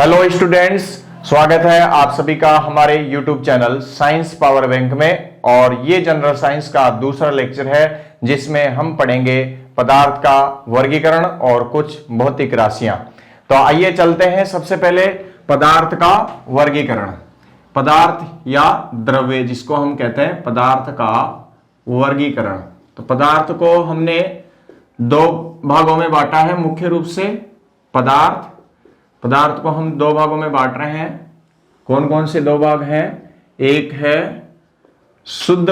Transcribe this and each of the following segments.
Hello students, स्वागत है आप सभी का हमारे YouTube channel science power bank में। और ये जनरल साइंस का दूसरा लेक्चर है जिसमें हम पढ़ेंगे पदार्थ का वर्गीकरण और कुछ भौतिक राशियां। तो आइए चलते हैं सबसे पहले पदार्थ का वर्गीकरण। पदार्थ या द्रव्य जिसको हम कहते हैं पदार्थ का वर्गीकरण। तो पदार्थ को हमने दो भागों में बांटा है मुख्य रूप से। पदार्थ को हम दो भागों में बांट रहे हैं। कौन कौन से दो भाग हैं? एक है शुद्ध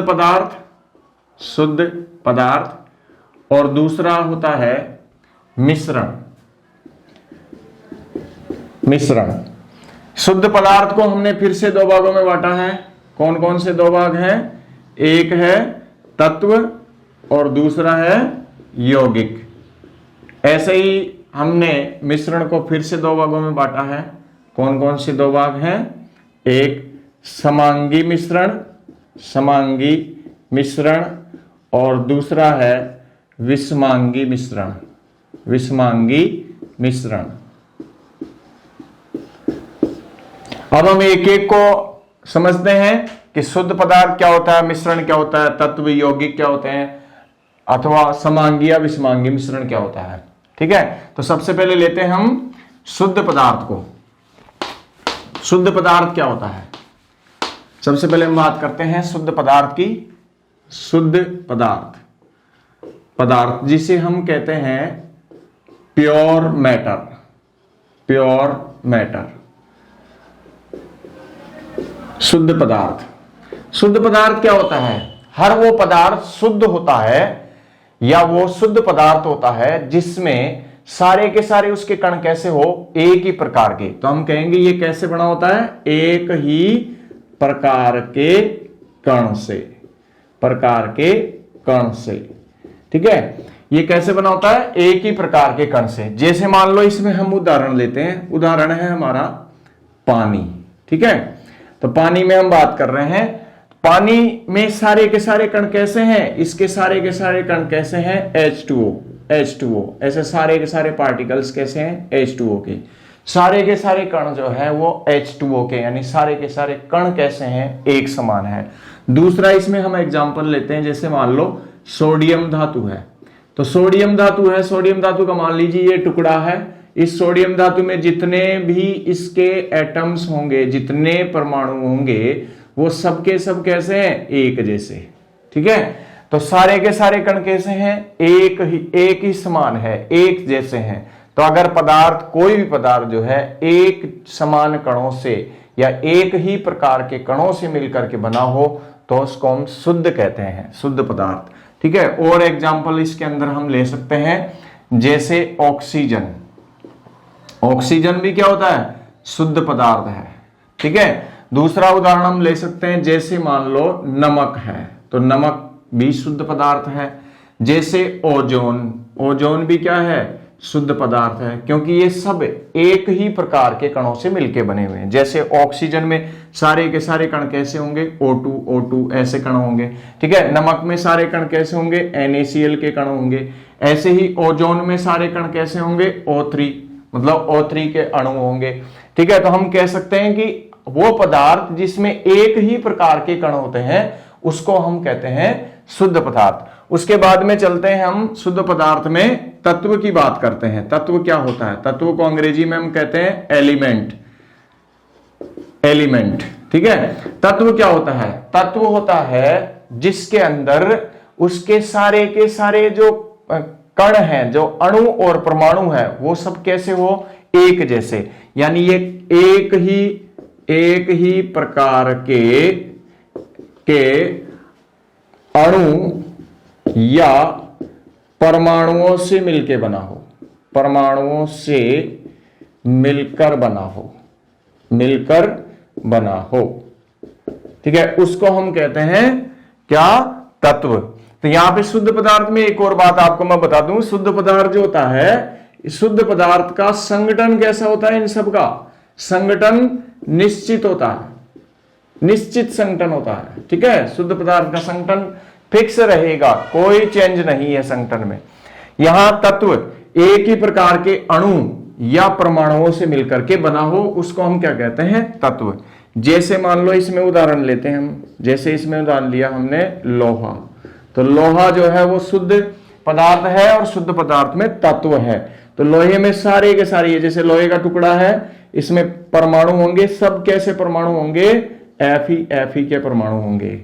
पदार्थ और दूसरा होता है मिश्रण। शुद्ध पदार्थ को हमने फिर से दो भागों में बांटा है। कौन कौन से दो भाग हैं? एक है तत्व और दूसरा है यौगिक। ऐसे ही हमने मिश्रण को फिर से दो भागों में बांटा है। कौन कौन से दो भाग हैं? एक समांगी मिश्रण और दूसरा है विषमांगी मिश्रण। अब हम एक एक को समझते हैं कि शुद्ध पदार्थ क्या होता है, मिश्रण क्या होता है, तत्व यौगिक क्या होते हैं, अथवा समांगी या विषमांगी मिश्रण क्या होता है। ठीक है, तो सबसे पहले लेते हैं हम शुद्ध पदार्थ को। शुद्ध पदार्थ क्या होता है? सबसे पहले हम बात करते हैं शुद्ध पदार्थ की। शुद्ध पदार्थ जिसे हम कहते हैं प्योर मैटर। शुद्ध पदार्थ क्या होता है? हर वो पदार्थ शुद्ध होता है या वो शुद्ध पदार्थ होता है जिसमें सारे के सारे उसके कण कैसे हो? एक ही प्रकार के। तो हम कहेंगे ये कैसे बना होता है? एक ही प्रकार के कण से। ठीक है, ये कैसे बना होता है? एक ही प्रकार के कण से। जैसे मान लो इसमें हम उदाहरण लेते हैं। उदाहरण है हमारा पानी। ठीक है, तो पानी में हम बात कर रहे हैं। पानी में सारे के सारे कण कैसे हैं? इसके सारे के सारे कण कैसे हैं? H2O। ऐसे सारे के सारे पार्टिकल्स कैसे हैं? H2O के। सारे के सारे कण जो है वो H2O के, यानी सारे के सारे कण कैसे हैं? एक समान है। दूसरा इसमें हम एग्जांपल लेते हैं। जैसे मान लो सोडियम धातु है। तो सोडियम धातु का मान लीजिए ये टुकड़ा है। इस सोडियम धातु में जितने भी इसके एटम्स होंगे, जितने परमाणु होंगे, वो सब के सब कैसे हैं? एक जैसे। ठीक है, तो सारे के सारे कण कैसे हैं? एक ही समान है, एक जैसे हैं। तो अगर कोई भी पदार्थ जो है एक समान कणों से या एक ही प्रकार के कणों से मिलकर के बना हो तो उसको हम शुद्ध कहते हैं, शुद्ध पदार्थ। ठीक है, और एग्जाम्पल इसके अंदर हम ले सकते हैं। जैसे ऑक्सीजन भी क्या होता है? शुद्ध पदार्थ है। ठीक है, दूसरा उदाहरण हम ले सकते हैं। जैसे मान लो नमक है, तो नमक भी शुद्ध पदार्थ है। जैसे ओजोन भी क्या है? शुद्ध पदार्थ है, क्योंकि ये सब एक ही प्रकार के कणों से मिलके बने हुए हैं। जैसे ऑक्सीजन में सारे के सारे कण कैसे होंगे? O2 ऐसे कण होंगे। ठीक है, नमक में सारे कण कैसे होंगे? NaCl के कण होंगे। ऐसे ही ओजोन में सारे कण कैसे होंगे? O3, मतलब O3 के अणु होंगे। ठीक है, तो हम कह सकते हैं कि वो पदार्थ जिसमें एक ही प्रकार के कण होते हैं उसको हम कहते हैं शुद्ध पदार्थ। उसके बाद में चलते हैं हम शुद्ध पदार्थ में तत्व की बात करते हैं। तत्व क्या होता है? तत्व को अंग्रेजी में हम कहते हैं एलिमेंट। ठीक है, तत्व क्या होता है? तत्व होता है जिसके अंदर उसके सारे के सारे जो कण हैं, जो अणु और परमाणु है, वो सब कैसे हो? एक जैसे, यानी ये एक ही प्रकार के अणु या परमाणुओं से मिलकर बना हो। ठीक है, उसको हम कहते हैं क्या? तत्व। तो यहां पे शुद्ध पदार्थ में एक और बात आपको मैं बता दूं। शुद्ध पदार्थ जो होता है, शुद्ध पदार्थ का संगठन कैसा होता है? इन सब का संगठन निश्चित होता है, निश्चित संगठन होता है। ठीक है, शुद्ध पदार्थ का संगठन फिक्स रहेगा, कोई चेंज नहीं है संगठन में। यहां तत्व एक ही प्रकार के अणु या परमाणुओं से मिलकर के बना हो उसको हम क्या कहते हैं? तत्व। जैसे मान लो इसमें उदाहरण लेते हैं हम, जैसे इसमें उदाहरण लिया हमने लोहा, तो लोहा जो है वो शुद्ध पदार्थ है और शुद्ध पदार्थ में तत्व है। तो लोहे में सारे के सारे, जैसे लोहे का टुकड़ा है, इसमें परमाणु होंगे, सब कैसे परमाणु होंगे? Fe के परमाणु होंगे।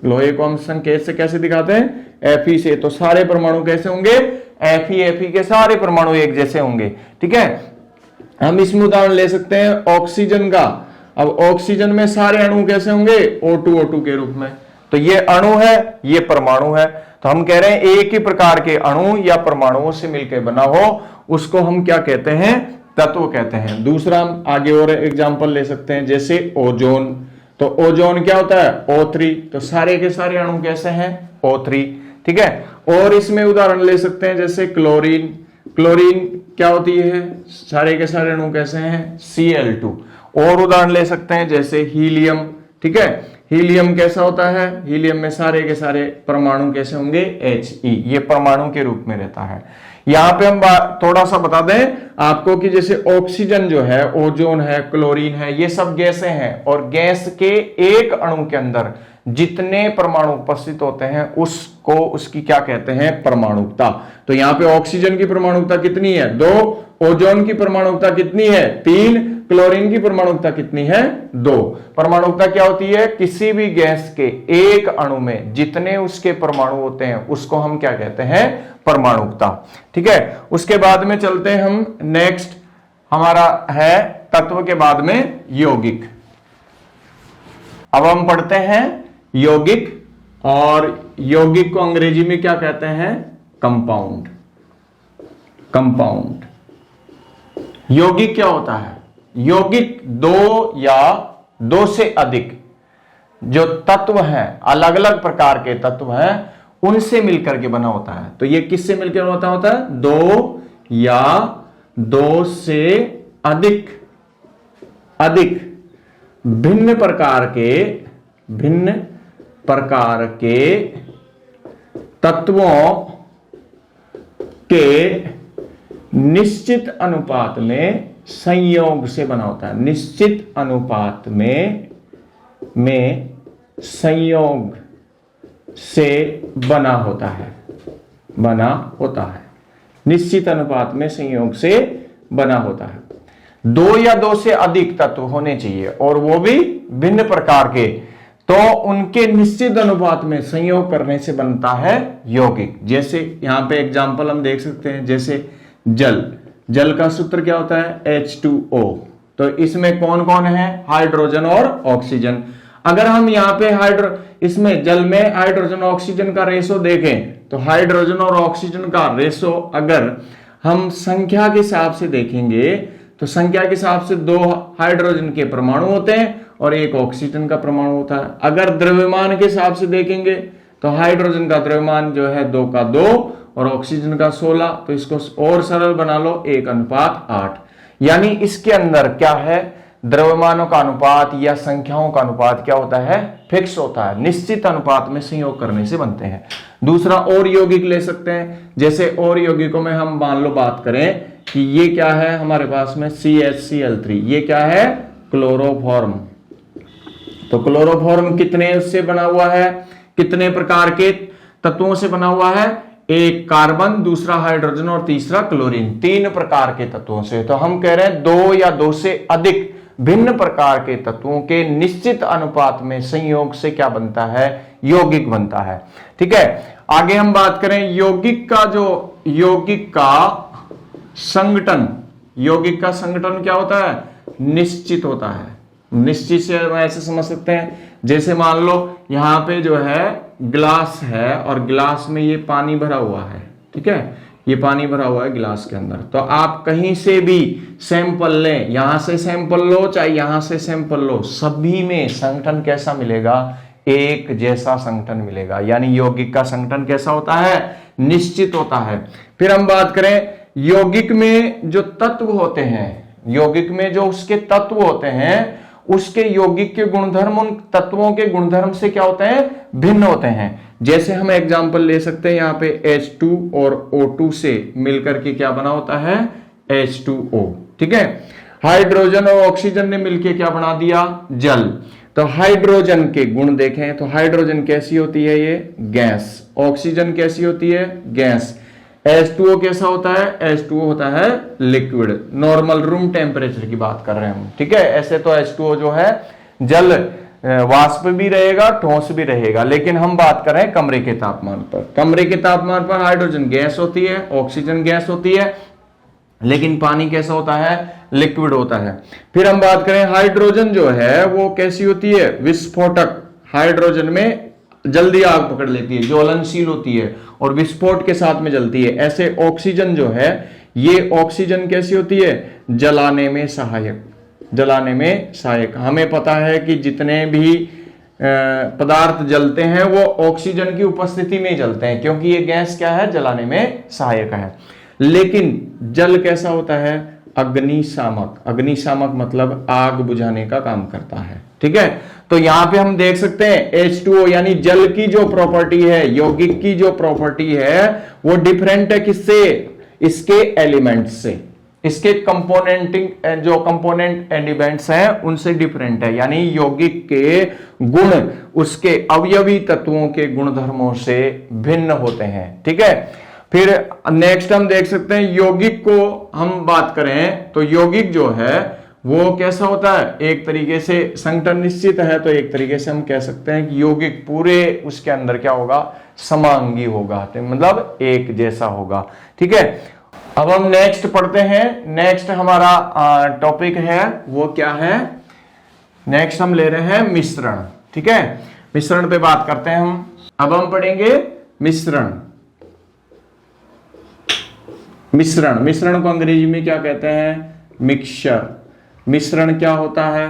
लोहे को हम संकेत से कैसे दिखाते हैं? Fe से। तो सारे परमाणु कैसे होंगे? Fe के सारे परमाणु एक जैसे होंगे। ठीक है, हम इसमें उदाहरण ले सकते हैं ऑक्सीजन का। अब ऑक्सीजन में सारे अणु कैसे होंगे? O2 के रूप में। तो ये अणु है, ये परमाणु है। तो हम कह रहे हैं एक ही प्रकार के अणु या परमाणुओं से मिलकर बना हो उसको हम क्या कहते हैं? तत्व कहते हैं। दूसरा हम आगे और एग्जांपल ले सकते हैं, जैसे ओजोन। तो ओजोन क्या होता है? O3। तो सारे के सारे अणु कैसे हैं? O3। ठीक है, और इसमें उदाहरण ले सकते हैं जैसे क्लोरीन। क्लोरीन क्या होती है? सारे के सारे अणु कैसे हैं? Cl2। और उदाहरण ले सकते हैं जैसे हीलियम। ठीक है, हीलियम कैसा होता है? हीलियम में सारे के सारे परमाणु कैसे होंगे? He। ये परमाणु के रूप में रहता है। यहां पे हम थोड़ा सा बता दें आपको कि जैसे ऑक्सीजन जो है, ओजोन है, क्लोरीन है, ये सब गैसें हैं, और गैस के एक अणु के अंदर जितने परमाणु उपस्थित होते हैं उसको उसकी क्या कहते हैं? परमाणुकता। तो यहां पे ऑक्सीजन की परमाणुकता कितनी है? 2। ओजोन की परमाणुकता कितनी है? 3। क्लोरीन की परमाणुकता कितनी है? 2। परमाणुकता क्या होती है? किसी भी गैस के एक अणु में जितने उसके परमाणु होते हैं उसको हम क्या कहते हैं? परमाणुकता। ठीक है, उसके बाद में चलते हैं हम नेक्स्ट, हमारा है तत्व के बाद में यौगिक। अब हम पढ़ते हैं यौगिक, और यौगिक को अंग्रेजी में क्या कहते हैं? कंपाउंड। कंपाउंड। यौगिक क्या होता है? यौगिक दो या दो से अधिक जो तत्व हैं, अलग अलग प्रकार के तत्व हैं, उनसे मिलकर के बना होता है। तो ये किससे मिलकर होता है? दो या दो से अधिक भिन्न प्रकार के तत्वों के निश्चित अनुपात में संयोग से बना होता है। निश्चित अनुपात में संयोग से बना होता है। निश्चित अनुपात में संयोग से बना होता है। दो या दो से अधिक तत्व होने चाहिए और वो भी भिन्न प्रकार के, तो उनके निश्चित अनुपात में संयोग करने से बनता है यौगिक। जैसे यहां पे एग्जांपल हम देख सकते हैं, जैसे जल का सूत्र क्या होता है? H2O। तो इसमें कौन कौन है? हाइड्रोजन और ऑक्सीजन। अगर हम यहाँ पे इसमें जल में हाइड्रोजन ऑक्सीजन का रेशो देखें, तो हाइड्रोजन और ऑक्सीजन का रेशो अगर हम संख्या के हिसाब से देखेंगे तो संख्या के हिसाब से 2 हाइड्रोजन के परमाणु होते हैं और 1 ऑक्सीजन का परमाणु होता है। अगर द्रव्यमान के हिसाब से देखेंगे तो हाइड्रोजन का द्रव्यमान जो है 2 का 2 और ऑक्सीजन का 16। तो इसको और सरल बना लो, 1:8। यानी इसके अंदर क्या है? द्रव्यमानों का अनुपात या संख्याओं का अनुपात क्या होता है? फिक्स होता है। निश्चित अनुपात में संयोग करने से बनते हैं। दूसरा और यौगिक ले सकते हैं, जैसे और यौगिकों में हम मान लो बात करें कि ये क्या है हमारे पास में? CHCl3। ये क्या है? क्लोरोफॉर्म। तो क्लोरोफॉर्म कितने उससे बना हुआ है? कितने प्रकार के तत्वों से बना हुआ है? एक कार्बन, दूसरा हाइड्रोजन और तीसरा क्लोरीन। 3 प्रकार के तत्वों से। तो हम कह रहे हैं 2 या 2 से अधिक भिन्न प्रकार के तत्वों के निश्चित अनुपात में संयोग से क्या बनता है? यौगिक बनता है। ठीक है, आगे हम बात करें यौगिक का संगठन क्या होता है? निश्चित होता है। निश्चित से हम ऐसे समझ सकते हैं, जैसे मान लो यहां पे जो है गिलास है और गिलास में ये पानी भरा हुआ है। ठीक है, ये पानी भरा हुआ है गिलास के अंदर। तो आप कहीं से भी सैंपल लें, यहां से सैंपल लो चाहे यहां से सैंपल लो, सभी में संगठन कैसा मिलेगा? एक जैसा संगठन मिलेगा। यानी यौगिक का संगठन कैसा होता है? निश्चित होता है। फिर हम बात करें यौगिक में जो तत्व होते हैं, यौगिक में जो उसके तत्व होते हैं, उसके यौगिक के गुणधर्म उन तत्वों के गुणधर्म से क्या होते हैं? भिन्न होते हैं। जैसे हम एग्जांपल ले सकते हैं, यहाँ पे H2 और O2 से मिलकर के क्या बना होता है? H2O, ठीक है। हाइड्रोजन और ऑक्सीजन ने मिलकर क्या बना दिया, जल। तो हाइड्रोजन के गुण देखें तो हाइड्रोजन कैसी होती है, ये गैस। ऑक्सीजन कैसी होती है, गैस। H2O कैसा होता है, H2O होता है लिक्विड। नॉर्मल रूम टेम्परेचर की बात कर रहे हैं हम, ठीक है। ऐसे तो H2O जो है जल वाष्प भी रहेगा, ठोस भी रहेगा, लेकिन हम बात कर रहे हैं कमरे के तापमान पर। कमरे के तापमान पर हाइड्रोजन गैस होती है, ऑक्सीजन गैस होती है, लेकिन पानी कैसा होता है, लिक्विड होता है। फिर हम बात करें हाइड्रोजन जो है वो कैसी होती है, विस्फोटक। हाइड्रोजन में जल्दी आग पकड़ लेती है, ज्वलनशील होती है और विस्फोट के साथ में जलती है। ऐसे ऑक्सीजन जो है, ये ऑक्सीजन कैसी होती है, जलाने में सहायक। जलाने में सहायक। हमें पता है कि जितने भी पदार्थ जलते हैं वो ऑक्सीजन की उपस्थिति में जलते हैं, क्योंकि ये गैस क्या है, जलाने में सहायक है। लेकिन जल कैसा होता है, अग्निशामक। अग्निशामक मतलब आग बुझाने का काम करता है, ठीक है। तो यहां पे हम देख सकते हैं H2O यानी जल की जो प्रॉपर्टी है, यौगिक की जो प्रॉपर्टी है, वो डिफरेंट है किससे, इसके एलिमेंट्स से। इसके कंपोनेंटिंग जो कंपोनेंट एलिमेंट्स हैं उनसे डिफरेंट है, यानी यौगिक के गुण उसके अवयवी तत्वों के गुणधर्मों से भिन्न होते हैं, ठीक है। फिर नेक्स्ट हम देख सकते हैं यौगिक को हम बात करें तो यौगिक जो है वो कैसा होता है, एक तरीके से संगठन निश्चित है, तो एक तरीके से हम कह सकते हैं कि यौगिक पूरे उसके अंदर क्या होगा, समांगी होगा, तो मतलब एक जैसा होगा, ठीक है। अब हम नेक्स्ट पढ़ते हैं। नेक्स्ट हमारा टॉपिक है वो क्या है, नेक्स्ट हम ले रहे हैं मिश्रण, ठीक है। मिश्रण पे बात करते हैं हम। अब हम पढ़ेंगे मिश्रण। मिश्रण, मिश्रण को अंग्रेजी में क्या कहते हैं, मिक्सचर। मिश्रण क्या होता है,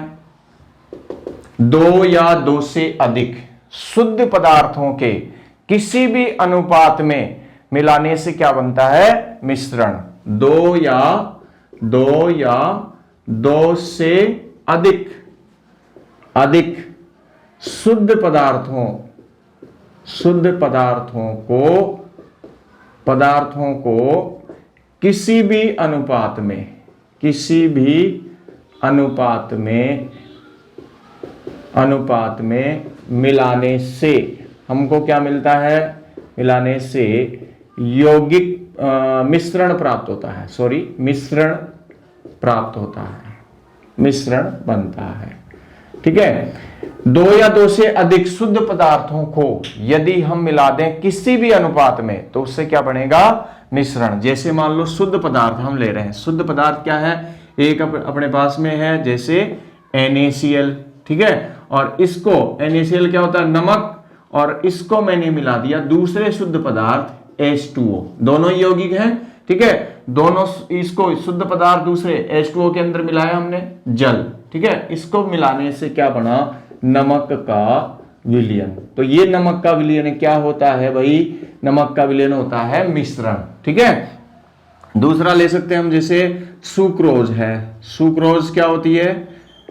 दो या दो से अधिक शुद्ध पदार्थों के किसी भी अनुपात में मिलाने से क्या बनता है, मिश्रण। दो या दो से अधिक शुद्ध पदार्थों को किसी भी अनुपात में मिलाने से हमको क्या मिलता है, मिलाने से यौगिक मिश्रण प्राप्त होता है, मिश्रण प्राप्त होता है, मिश्रण बनता है, ठीक है। दो या दो से अधिक शुद्ध पदार्थों को यदि हम मिला दें किसी भी अनुपात में तो उससे क्या बनेगा, मिश्रण। जैसे मान लो शुद्ध पदार्थ हम ले रहे हैं, शुद्ध पदार्थ क्या है, एक अपने पास में है जैसे NaCl, ठीक है। और इसको NaCl क्या होता है, नमक, और इसको मैंने मिला दिया दूसरे शुद्ध पदार्थ H2O, दोनों यौगिक हैं, ठीक है। दोनों इसको शुद्ध पदार्थ दूसरे H2O के अंदर मिलाया हमने जल, ठीक है। इसको मिलाने से क्या बना, नमक का विलयन। तो ये नमक का विलयन क्या होता है भाई, नमक का विलयन होता है मिश्रण, ठीक है। दूसरा ले सकते हैं हम, जैसे सुक्रोज है। सुक्रोज क्या होती है,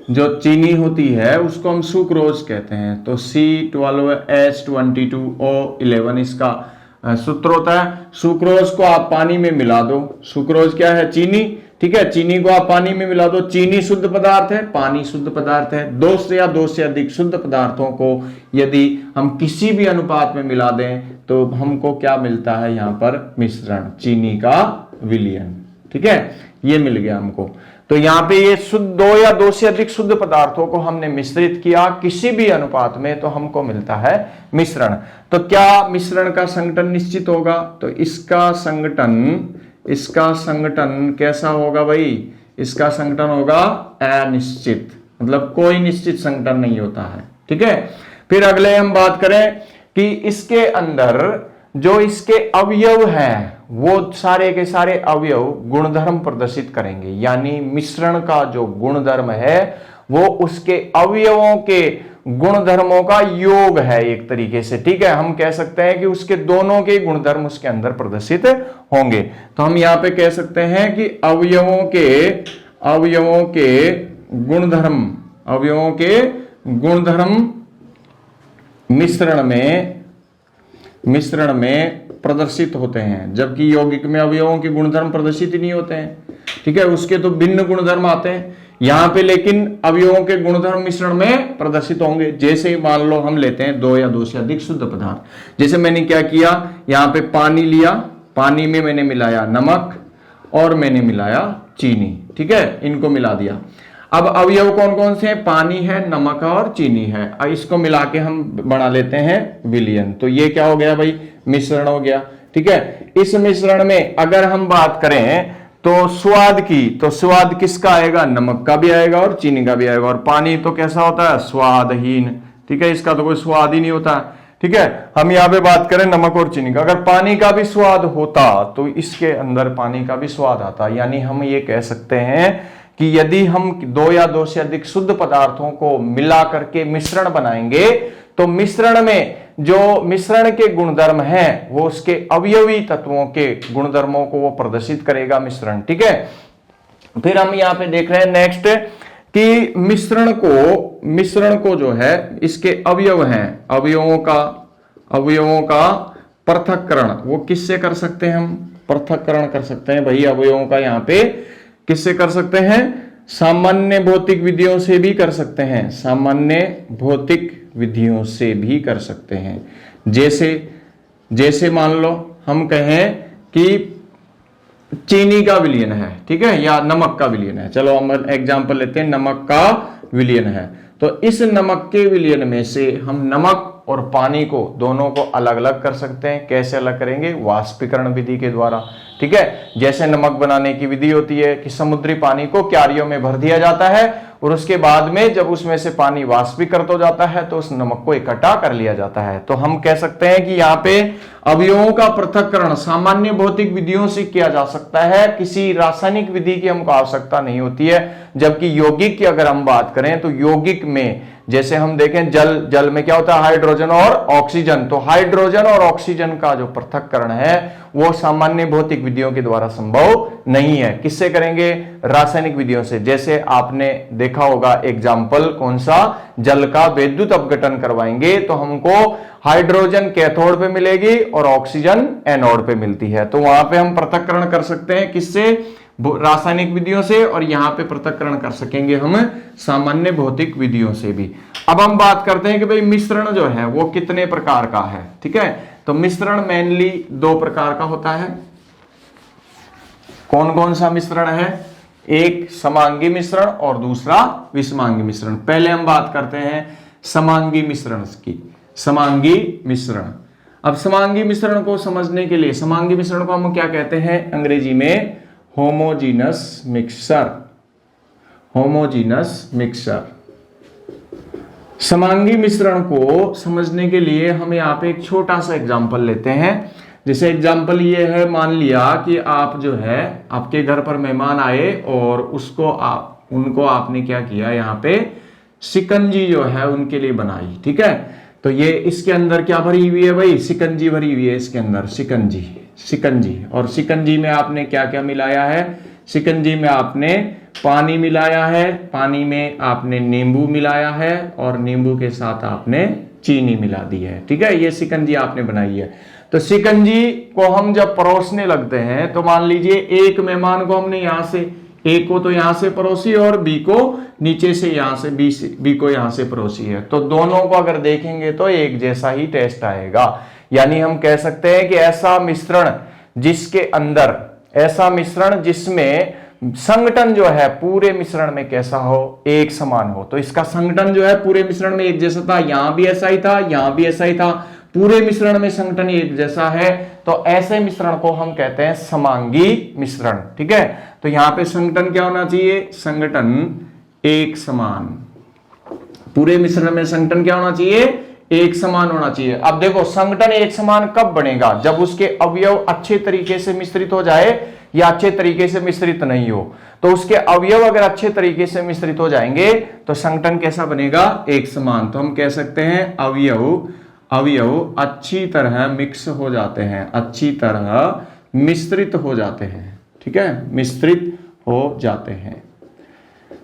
जो चीनी होती है उसको हम सुक्रोज कहते हैं। तो C12H22O11 इसका सूत्र होता है। सुक्रोज को आप पानी में मिला दो, सुक्रोज क्या है, चीनी, ठीक है। चीनी को आप पानी में मिला दो, चीनी शुद्ध पदार्थ है, पानी शुद्ध पदार्थ है। दो से या दो से अधिक शुद्ध पदार्थों को यदि हम किसी भी अनुपात में मिला दें तो हमको क्या मिलता है, यहां पर मिश्रण, चीनी का विलयन, ठीक है। ये मिल गया हमको। तो यहां पे ये शुद्ध दो या दो से अधिक शुद्ध पदार्थों को हमने मिश्रित किया किसी भी अनुपात में तो हमको मिलता है मिश्रण। तो क्या मिश्रण का संगठन निश्चित होगा, तो इसका संगठन कैसा होगा भाई, इसका संगठन होगा अनिश्चित, मतलब कोई निश्चित संगठन नहीं होता है, ठीक है। फिर अगले हम बात करें कि इसके अंदर जो इसके अवयव हैं वो सारे के सारे अवयव गुणधर्म प्रदर्शित करेंगे, यानी मिश्रण का जो गुणधर्म है वो उसके अवयवों के गुणधर्मों का योग है एक तरीके से, ठीक है। हम कह सकते हैं कि उसके दोनों के गुणधर्म उसके अंदर प्रदर्शित होंगे। तो हम यहां पे कह सकते हैं कि अवयवों के गुणधर्म मिश्रण में प्रदर्शित होते हैं, जबकि यौगिक में अवयवों के गुणधर्म प्रदर्शित ही नहीं होते हैं। ठीक है, उसके तो भिन्न गुणधर्म आते हैं यहां पे, लेकिन अवयवों के गुणधर्म मिश्रण में प्रदर्शित होंगे। जैसे मान लो हम लेते हैं दो या दो से अधिक शुद्ध पदार्थ, जैसे मैंने क्या किया, यहां पे पानी लिया, पानी में मैंने मिलाया नमक और मैंने मिलाया चीनी, ठीक है, इनको मिला दिया। अब अवयव कौन कौन से हैं, पानी है, नमक और चीनी है, अब इसको मिला के हम बना लेते हैं विलयन। तो ये क्या हो गया भाई, मिश्रण हो गया, ठीक है। इस मिश्रण में अगर हम बात करें तो स्वाद की, तो स्वाद किसका आएगा, नमक का भी आएगा और चीनी का भी आएगा। और पानी तो कैसा होता है, स्वादहीन, ठीक है, इसका तो कोई स्वाद ही नहीं होता, ठीक है। हम यहाँ पे बात करें नमक और चीनी का, अगर पानी का भी स्वाद होता तो इसके अंदर पानी का भी स्वाद आता। यानी हम ये कह सकते हैं कि यदि हम दो या दो से अधिक शुद्ध पदार्थों को मिला करके मिश्रण बनाएंगे तो मिश्रण में जो मिश्रण के गुणधर्म हैं वो उसके अवयवी तत्वों के गुणधर्मों को वो प्रदर्शित करेगा मिश्रण, ठीक है। फिर हम यहां पे देख रहे हैं नेक्स्ट कि मिश्रण को जो है इसके अवयव हैं, अवयवों का पृथक्करण वो किससे कर सकते हैं, हम पृथक्करण कर सकते हैं भाई अवयवों का। यहां पे किससे कर सकते हैं, सामान्य भौतिक विधियों से भी कर सकते हैं, सामान्य भौतिक विधियों से भी कर सकते हैं। जैसे मान लो हम कहें कि चीनी का विलयन है, ठीक है, या नमक का विलयन है, चलो हम एग्जांपल लेते हैं, नमक का विलयन है। तो इस नमक के विलयन में से हम नमक और पानी को दोनों को अलग अलग कर सकते हैं। कैसे अलग करेंगे, वाष्पीकरण विधि के द्वारा, ठीक है। जैसे नमक बनाने की विधि होती है कि समुद्री पानी को क्यारियों में भर दिया जाता है और उसके बाद में जब उसमें से पानी वाष्पीकृत हो जाता है तो उस नमक को इकट्ठा कर लिया जाता है। तो हम कह सकते हैं कि यहाँ पे अवयवों का पृथक्करण सामान्य भौतिक विधियों से किया जा सकता है, किसी रासायनिक विधि की हमको आवश्यकता नहीं होती है। जबकि यौगिक की अगर हम बात करें तो यौगिक में जैसे हम देखें जल में क्या होता है, हाइड्रोजन और ऑक्सीजन, तो हाइड्रोजन और ऑक्सीजन का जो पृथक्करण है वो सामान्य भौतिक विधियों के द्वारा संभव नहीं है। किससे करेंगे, रासायनिक विधियों से। जैसे आपने देखा होगा एग्जाम्पल कौन सा, जल का विद्युत अपघटन करवाएंगे तो हमको हाइड्रोजन कैथोड पे मिलेगी और ऑक्सीजन एनोड पे मिलती है। तो वहां पे हम पृथक्करण कर सकते हैं किससे, रासायनिक विधियों से, और यहां पे पृथक्करण कर सकेंगे हम सामान्य भौतिक विधियों से भी। अब हम बात करते हैं कि भाई मिश्रण जो है वो कितने प्रकार का है, ठीक है। तो मिश्रण मेनली दो प्रकार का होता है। कौन कौन सा मिश्रण है, एक समांगी मिश्रण और दूसरा विषमांगी मिश्रण। पहले हम बात करते हैं समांगी मिश्रण की, समांगी मिश्रण। अब समांगी मिश्रण को समझने के लिए, समांगी मिश्रण को हम क्या कहते हैं अंग्रेजी में, होमोजीनस मिक्सचर, होमोजीनस मिक्सचर। समांगी मिश्रण को समझने के लिए हम यहाँ पे एक छोटा सा एग्जांपल लेते हैं। जैसे एग्जांपल ये है, मान लिया कि आप जो है आपके घर पर मेहमान आए और उनको आपने क्या किया, यहाँ पे शिकंजी जो है उनके लिए बनाई, ठीक है। तो ये इसके अंदर क्या भरी हुई है भाई, शिकंजी भरी हुई है इसके अंदर, शिकंजी। और शिकंजी में आपने क्या क्या मिलाया है, शिकंजी में आपने पानी मिलाया है, पानी में आपने नींबू मिलाया है और नींबू के साथ आपने चीनी मिला दी है, ठीक है। ये शिकंजी आपने बनाई है। तो शिकंजी को हम जब परोसने लगते हैं तो मान लीजिए एक मेहमान को हमने यहां से, ए को तो यहां से परोसी और बी को नीचे से यहां से, बी को यहां से परोसी है। तो दोनों को अगर देखेंगे तो एक जैसा ही टेस्ट आएगा। यानी हम कह सकते हैं कि ऐसा मिश्रण जिसमें संगठन जो है पूरे मिश्रण में कैसा हो, एक समान हो। तो इसका संगठन जो है पूरे मिश्रण में एक जैसा था, यहां भी ऐसा ही था, यहां भी ऐसा ही था, पूरे मिश्रण में संगठन एक जैसा है। तो ऐसे मिश्रण को हम कहते हैं समांगी मिश्रण, ठीक है। तो यहां पे संगठन क्या होना चाहिए, संगठन एक समान, पूरे मिश्रण में संगठन क्या होना चाहिए, एक समान होना चाहिए। अब देखो संगठन एक समान कब बनेगा, जब उसके अवयव अच्छे तरीके से मिश्रित हो जाए या अच्छे तरीके से मिश्रित नहीं हो। तो उसके अवयव अगर अच्छे तरीके से मिश्रित हो जाएंगे तो संगठन कैसा बनेगा, एक समान। तो हम कह सकते हैं अवयव अच्छी तरह मिक्स हो जाते हैं, अच्छी तरह मिश्रित हो जाते हैं, ठीक है, मिश्रित हो जाते हैं।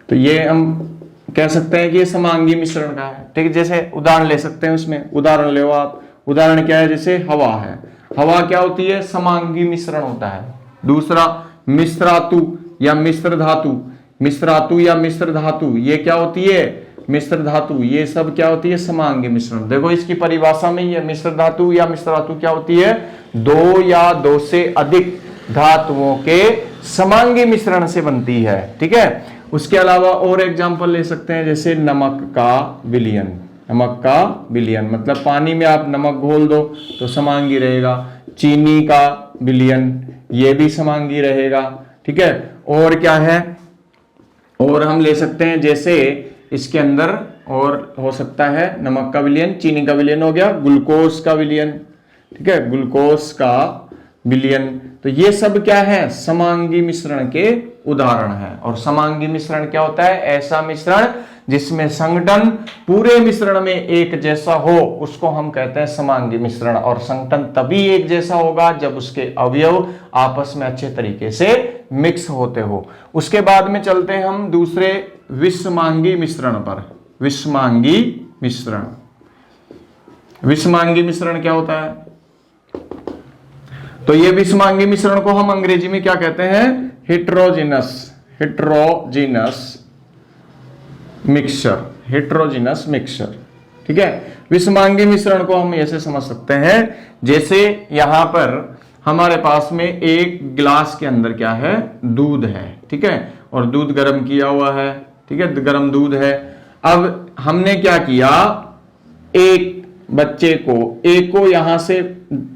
तो ये हम कह सकते हैं कि ये समांगी मिश्रण का है, ठीक है। जैसे उदाहरण ले सकते हैं, उसमें उदाहरण ले आप, उदाहरण क्या है, जैसे हवा है, हवा क्या होती है, समांगी मिश्रण होता है। दूसरा मिश्रातु, या मिश्र धातु, मिश्रातु या मिश्र धातु, ये क्या होती है मिश्र धातु, ये सब क्या होती है समांगी मिश्रण। देखो इसकी परिभाषा में ये मिश्र धातु या मिश्रातु क्या होती है, दो या दो से अधिक धातुओं के समांगी मिश्रण से बनती है। ठीक है, उसके अलावा और एग्जांपल ले सकते हैं, जैसे नमक का विलयन, नमक का विलयन मतलब पानी में आप नमक घोल दो तो समांगी रहेगा। चीनी का विलयन, ये भी समांगी रहेगा। ठीक है, और क्या है, और हम ले सकते हैं जैसे इसके अंदर और हो सकता है नमक का विलयन, चीनी का विलयन हो गया, ग्लूकोज का विलयन। ठीक है, ग्लूकोज का विलयन, तो ये सब क्या है समांगी मिश्रण के उदाहरण है। और समांगी मिश्रण क्या होता है, ऐसा मिश्रण जिसमें संगठन पूरे मिश्रण में एक जैसा हो, उसको हम कहते हैं समांगी मिश्रण। और संगठन तभी एक जैसा होगा जब उसके अवयव आपस में अच्छे तरीके से मिक्स होते हो। उसके बाद में चलते हैं हम दूसरे विषमांगी मिश्रण पर। विषमांगी मिश्रण, विषमांगी मिश्रण क्या होता है, तो ये विषमांगी मिश्रण को हम अंग्रेजी में क्या कहते हैं, heterogeneous, heterogeneous mixture, heterogeneous mixture. ठीक है, विषमांगी मिश्रण को हम ऐसे समझ सकते हैं, जैसे यहां पर हमारे पास में एक गिलास के अंदर क्या है, दूध है। ठीक है, और दूध गर्म किया हुआ है। ठीक है, गर्म दूध है। अब हमने क्या किया, एक बच्चे को, ए को यहां से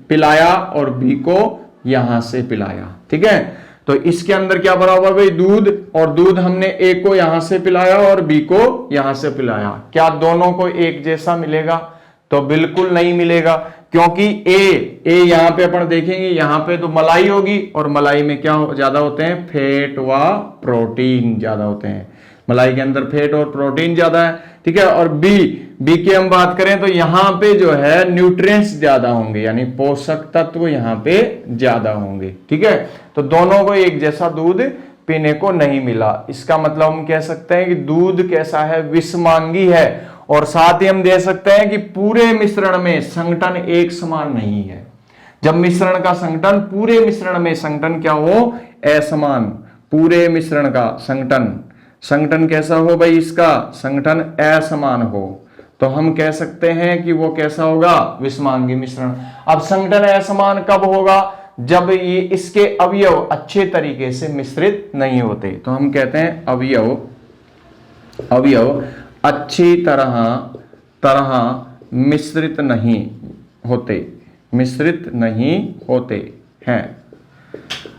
पिलाया और बी को यहां से पिलाया। ठीक है, तो इसके अंदर क्या भरा हुआ भाई, दूध, और दूध हमने ए को यहां से पिलाया और बी को यहां से पिलाया। क्या दोनों को एक जैसा मिलेगा, तो बिल्कुल नहीं मिलेगा, क्योंकि ए यहां पे अपन देखेंगे, यहां पे तो मलाई होगी, और मलाई में क्या ज्यादा होते हैं, फैट व प्रोटीन ज्यादा होते हैं। मलाई के अंदर फैट और प्रोटीन ज्यादा है। ठीक है, और बी की हम बात करें तो यहां पे जो है न्यूट्रिएंट्स ज्यादा होंगे, यानी पोषक तत्व यहां पे ज्यादा होंगे। ठीक है, तो दोनों को एक जैसा दूध पीने को नहीं मिला। इसका मतलब हम कह सकते हैं कि दूध कैसा है, विषमांगी है। और साथ ही हम दे सकते हैं कि पूरे मिश्रण में संगठन एक समान नहीं है। जब मिश्रण का संगठन, पूरे मिश्रण में संगठन क्या हो, असमान, पूरे मिश्रण का संगठन कैसा हो भाई, इसका संगठन असमान हो, तो हम कह सकते हैं कि वो कैसा होगा, विषमांगी मिश्रण। अब संगठन असमान कब होगा, जब ये इसके अवयव अच्छे तरीके से मिश्रित नहीं होते, तो हम कहते हैं अवयव अच्छी तरह मिश्रित नहीं होते हैं।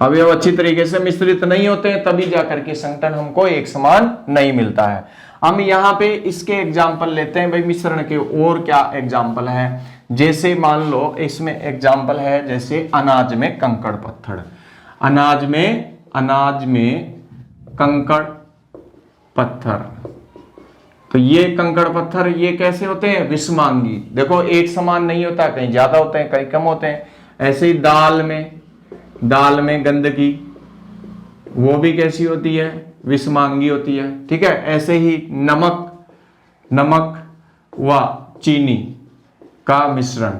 अवयव अच्छी तरीके से मिश्रित नहीं होते हैं, तभी जाकर के संगठन हमको एक समान नहीं मिलता है। हम यहाँ पे इसके एग्जाम्पल लेते हैं भाई मिश्रण के, और क्या एग्जाम्पल है, जैसे मान लो इसमें एग्जाम्पल है, जैसे अनाज में कंकड़ पत्थर, अनाज में कंकड़ पत्थर, तो ये कंकड़ पत्थर ये कैसे होते हैं, विषमांगी। देखो एक समान नहीं होता, कहीं ज्यादा होते हैं कहीं कम होते हैं। ऐसे ही दाल में गंदगी, वो भी कैसी होती है, विषमांगी होती है। ठीक है, ऐसे ही नमक व चीनी का मिश्रण,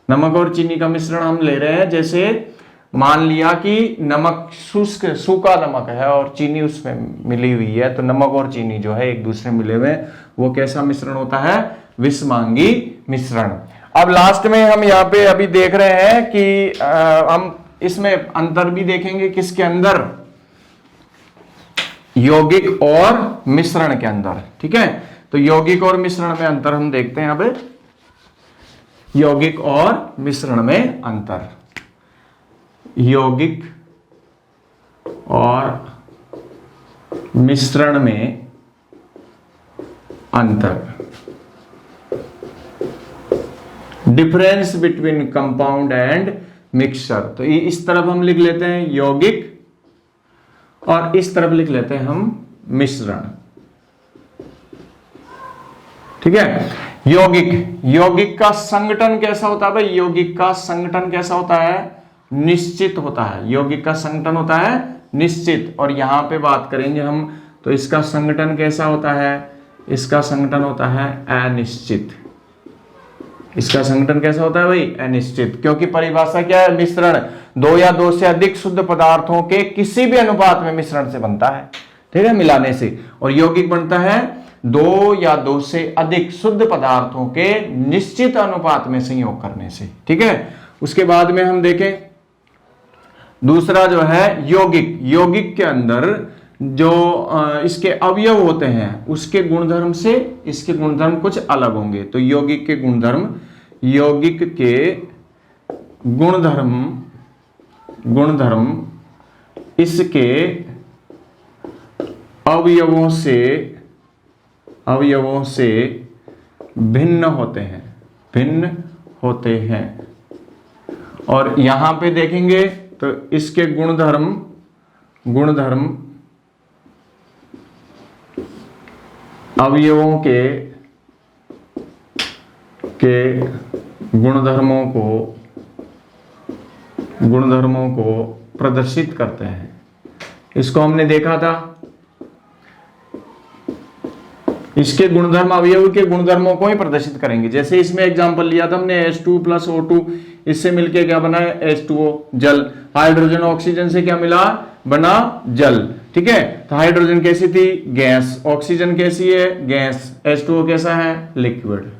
नमक और चीनी का मिश्रण हम ले रहे हैं। जैसे मान लिया कि नमक सूखा नमक है और चीनी उसमें मिली हुई है, तो नमक और चीनी जो है एक दूसरे मिले हुए, वो कैसा मिश्रण होता है, विषमांगी मिश्रण। अब लास्ट में हम यहाँ पे अभी देख रहे हैं कि हम इसमें अंतर भी देखेंगे, किसके अंदर, यौगिक और मिश्रण के अंदर। ठीक है, तो यौगिक और मिश्रण में अंतर हम देखते हैं। अब यौगिक और मिश्रण में अंतर, यौगिक और मिश्रण में अंतर, difference between compound and mixture. तो इस तरफ हम लिख लेते हैं यौगिक, और इस तरफ लिख लेते हैं हम मिश्रण। ठीक है, यौगिक का संगठन कैसा होता है भाई, यौगिक का संगठन कैसा होता है, निश्चित होता है। यौगिक का संगठन होता है निश्चित। और यहां पे बात करेंगे हम, तो इसका संगठन कैसा होता है, इसका संगठन होता है अनिश्चित। इसका संगठन कैसा होता है भाई, अनिश्चित, क्योंकि परिभाषा क्या है, मिश्रण। दो या दो से अधिक शुद्ध पदार्थों के किसी भी अनुपात में मिश्रण से बनता है, ठीक है, मिलाने से। और यौगिक बनता है दो या दो से अधिक शुद्ध पदार्थों के निश्चित अनुपात में संयोग करने से, ठीक है। उसके बाद में हम देखें दूसरा जो है यौगिक। यौगिक के अंदर जो इसके अवयव होते हैं उसके गुणधर्म से इसके गुणधर्म कुछ अलग होंगे। तो यौगिक के गुणधर्म, यौगिक के गुणधर्म इसके अवयवों से भिन्न होते हैं। और यहां पे देखेंगे तो इसके गुणधर्म अवयवों के गुणधर्मों को प्रदर्शित करते हैं। इसको हमने देखा था, इसके गुणधर्म अवयव के गुणधर्मों को ही प्रदर्शित करेंगे। जैसे इसमें एग्जांपल लिया था हमने H2 + O2, इससे मिलके क्या बना है H2O, जल। हाइड्रोजन ऑक्सीजन से क्या मिला, बना जल, ठीक है। तो हाइड्रोजन कैसी थी, गैस। ऑक्सीजन कैसी है, गैस। H2O कैसा है, लिक्विड।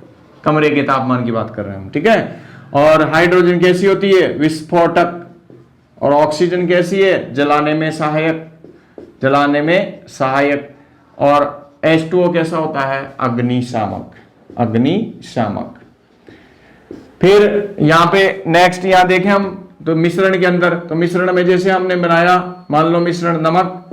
कमरे के तापमान की बात कर रहे हैं हम, ठीक है। और हाइड्रोजन कैसी होती है, विस्फोटक। और ऑक्सीजन कैसी है, जलाने में सहायक। और H2O कैसा होता है, अग्निशामक। फिर यहां पे नेक्स्ट यहां देखें हम तो मिश्रण के अंदर, तो मिश्रण में जैसे हमने बनाया, मान लो मिश्रण नमक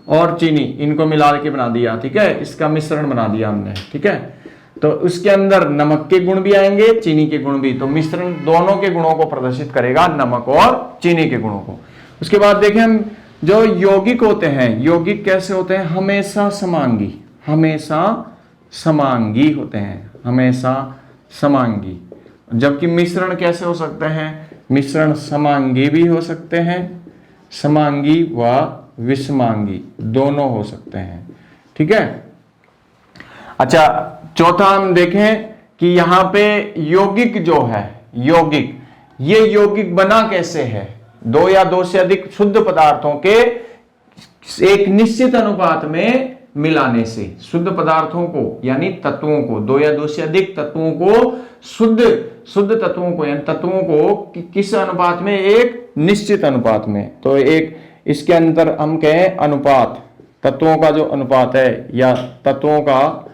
और चीनी, इनको मिला के बना दिया, ठीक है, इसका मिश्रण बना दिया हमने, ठीक है। तो उसके अंदर नमक के गुण भी आएंगे, चीनी के गुण भी। तो मिश्रण दोनों के गुणों को प्रदर्शित करेगा, नमक और चीनी के गुणों को। उसके बाद देखें हम जो यौगिक होते हैं, यौगिक कैसे होते हैं, हमेशा समांगी होते हैं, हमेशा समांगी। जबकि मिश्रण कैसे हो सकते हैं, मिश्रण समांगी भी हो सकते हैं, समांगी व विषमांगी दोनों हो सकते हैं, ठीक है। अच्छा, चौथा हम देखें कि यहां पे यौगिक जो है, ये यौगिक बना कैसे है, दो या दो से अधिक शुद्ध पदार्थों के एक निश्चित अनुपात में मिलाने से। शुद्ध पदार्थों को यानी तत्वों को, दो या दो से अधिक तत्वों को, शुद्ध तत्वों को यानी तत्वों को किस अनुपात में, एक निश्चित अनुपात में। तो एक इसके अंदर हम कहें अनुपात, तत्वों का जो अनुपात है या तत्वों का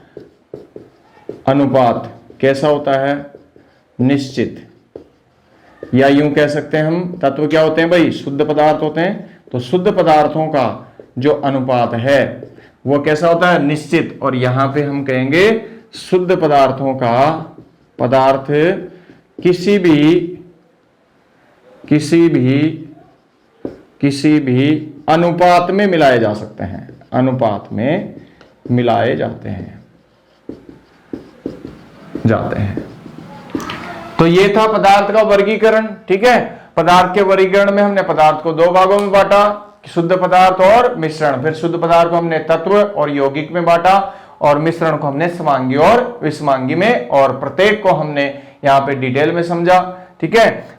अनुपात कैसा होता है, निश्चित। या यूं कह सकते हैं हम, तत्व क्या होते हैं भाई, शुद्ध पदार्थ होते हैं। तो शुद्ध पदार्थों का जो अनुपात है वो कैसा होता है, निश्चित। और यहां पे हम कहेंगे शुद्ध पदार्थों का, पदार्थ किसी भी अनुपात में मिलाए जा सकते हैं, अनुपात में मिलाए जाते हैं। तो ये था पदार्थ का वर्गीकरण, ठीक है। पदार्थ के वर्गीकरण में हमने पदार्थ को दो भागों में बांटा, शुद्ध पदार्थ और मिश्रण। फिर शुद्ध पदार्थ को हमने तत्व और यौगिक में बांटा, और मिश्रण को हमने समांगी और विषमांगी में, और प्रत्येक को हमने यहाँ पे डिटेल में समझा, ठीक है।